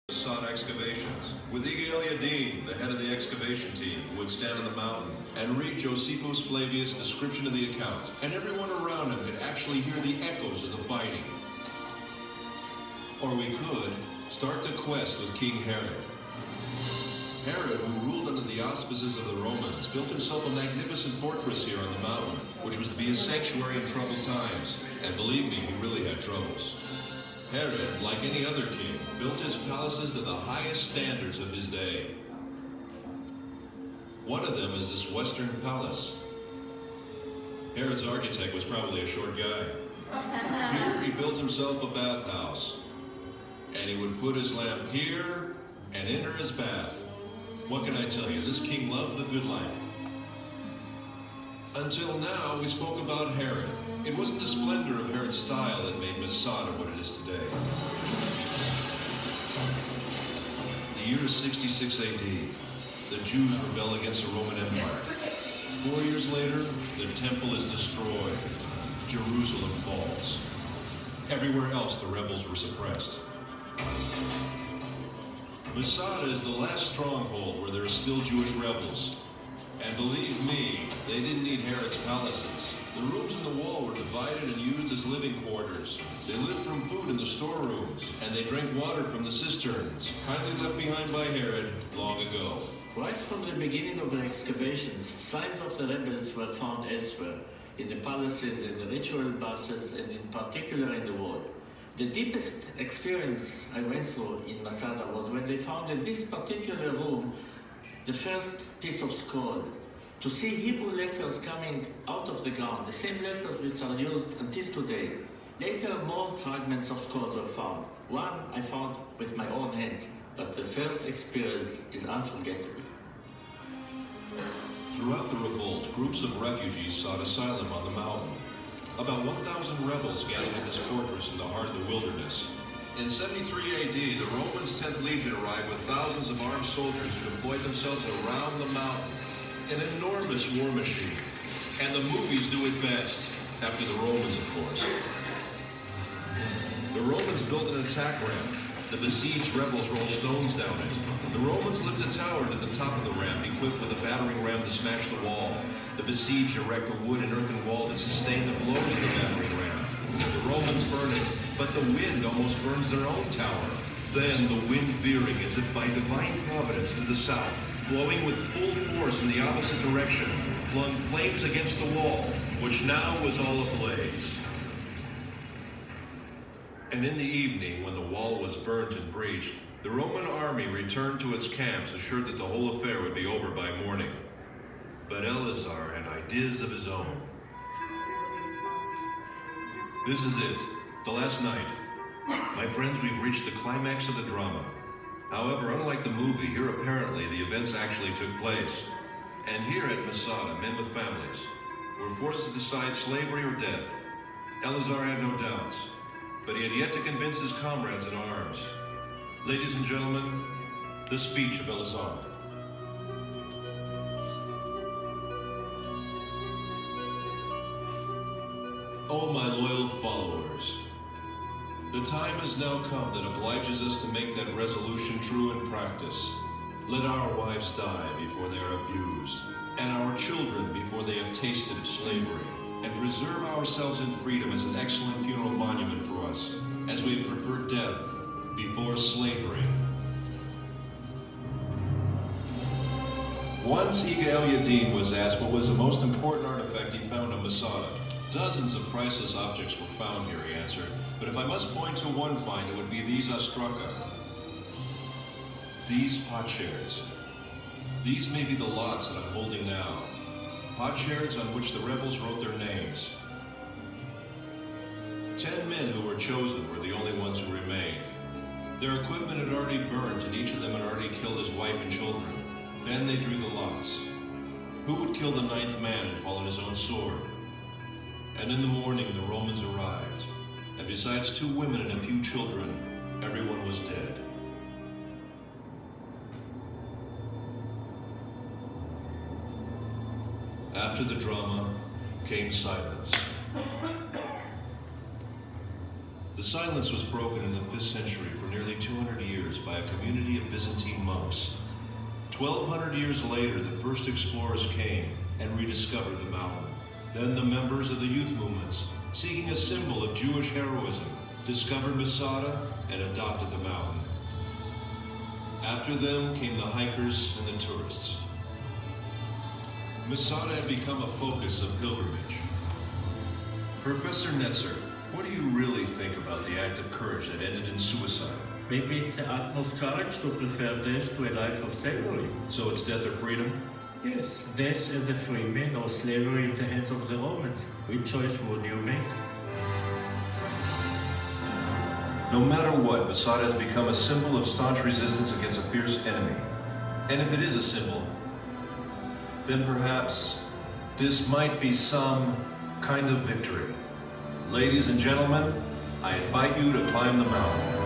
Masada excavations, with Igal Yadin, the head of the excavation team, who would stand on the mountain and read Josephus Flavius' description of the account, and everyone around him could actually hear the echoes of the fighting. Or we could start the quest with King Herod. Herod, who ruled under the auspices of the Romans, built himself a magnificent fortress here on the mountain, which was to be his sanctuary in troubled times. And believe me, he really had troubles. Herod, like any other king, built his palaces to the highest standards of his day. One of them is this Western Palace. Herod's architect was probably a short guy. Here he built himself a bathhouse. And he would put his lamp here and enter his bath. What can I tell you? This king loved the good life. Until now, we spoke about Herod. It wasn't the splendor of Herod's style that made Masada what it is today. The year is 66 AD. The Jews rebel against the Roman Empire. 4 years later, the temple is destroyed. Jerusalem falls. Everywhere else, the rebels were suppressed. Masada is the last stronghold where there are still Jewish rebels. And believe me, they didn't need Herod's palaces. The rooms in the wall were divided and used as living quarters. They lived from food in the storerooms, and they drank water from the cisterns, kindly left behind by Herod long ago. Right from the beginning of the excavations, signs of the rebels were found elsewhere, in the palaces, in the ritual baths, and in particular in the wall. The deepest experience I went through in Masada was when they found in this particular room the first piece of scroll. To see Hebrew letters coming out of the ground, the same letters which are used until today. Later, more fragments of scrolls were found. One I found with my own hands, but the first experience is unforgettable. Throughout the revolt, groups of refugees sought asylum on the mountain. About 1,000 rebels gathered at this fortress in the heart of the wilderness. In 73 AD, the Romans' 10th Legion arrived with thousands of armed soldiers who deployed themselves around the mountain. An enormous war machine. And the movies do it best, after the Romans, of course. The Romans built an attack ramp. The besieged rebels rolled stones down it. The Romans lift a tower to the top of the ramp, equipped with a battering ram to smash the wall. The besieged erect a wood and earthen wall to sustain the blows of the battering ram. The Romans burn it, but the wind almost burns their own tower. Then the wind veering as if by divine providence to the south, blowing with full force in the opposite direction, flung flames against the wall, which now was all ablaze. And in the evening, when the wall was burnt and breached, the Roman army returned to its camps, assured that the whole affair would be over by morning. But Eleazar had ideas of his own. This is it, the last night. My friends, we've reached the climax of the drama. However, unlike the movie, here apparently the events actually took place. And here at Masada, men with families were forced to decide slavery or death. Eleazar had no doubts, but he had yet to convince his comrades in arms. Ladies and gentlemen, the speech of Eleazar. Oh, my loyal followers, the time has now come that obliges us to make that resolution true in practice. Let our wives die before they are abused, and our children before they have tasted of slavery, and preserve ourselves in freedom as an excellent funeral monument for us, as we prefer death before slavery. Once Igal Yadin was asked what was the most important artifact he found on Masada. Dozens of priceless objects were found here, he answered, but if I must point to one find, it would be these ostraka. These potsherds. These may be the lots that I'm holding now. Potsherds on which the rebels wrote their names. 10 men who were chosen were the only ones who remained. Their equipment had already burned, and each of them had already killed his wife and children. Then they drew the lots. Who would kill the 9th man and fall on his own sword? And in the morning the Romans arrived, and besides 2 women and a few children, everyone was dead. After the drama came silence. The silence was broken in the 5th century for nearly 200 years by a community of Byzantine monks. 1,200 years later, the first explorers came and rediscovered the mountain. Then the members of the youth movements, seeking a symbol of Jewish heroism, discovered Masada and adopted the mountain. After them came the hikers and the tourists. Masada had become a focus of pilgrimage. Professor Netzer, what do you really think about the act of courage that ended in suicide? Maybe it's the utmost courage to prefer death to a life of slavery. So it's death or freedom? Yes, death as a free man or slavery in the hands of the Romans. Which choice would you make? No matter what, Masada has become a symbol of staunch resistance against a fierce enemy. And if it is a symbol, then perhaps this might be some kind of victory. Ladies and gentlemen, I invite you to climb the mountain.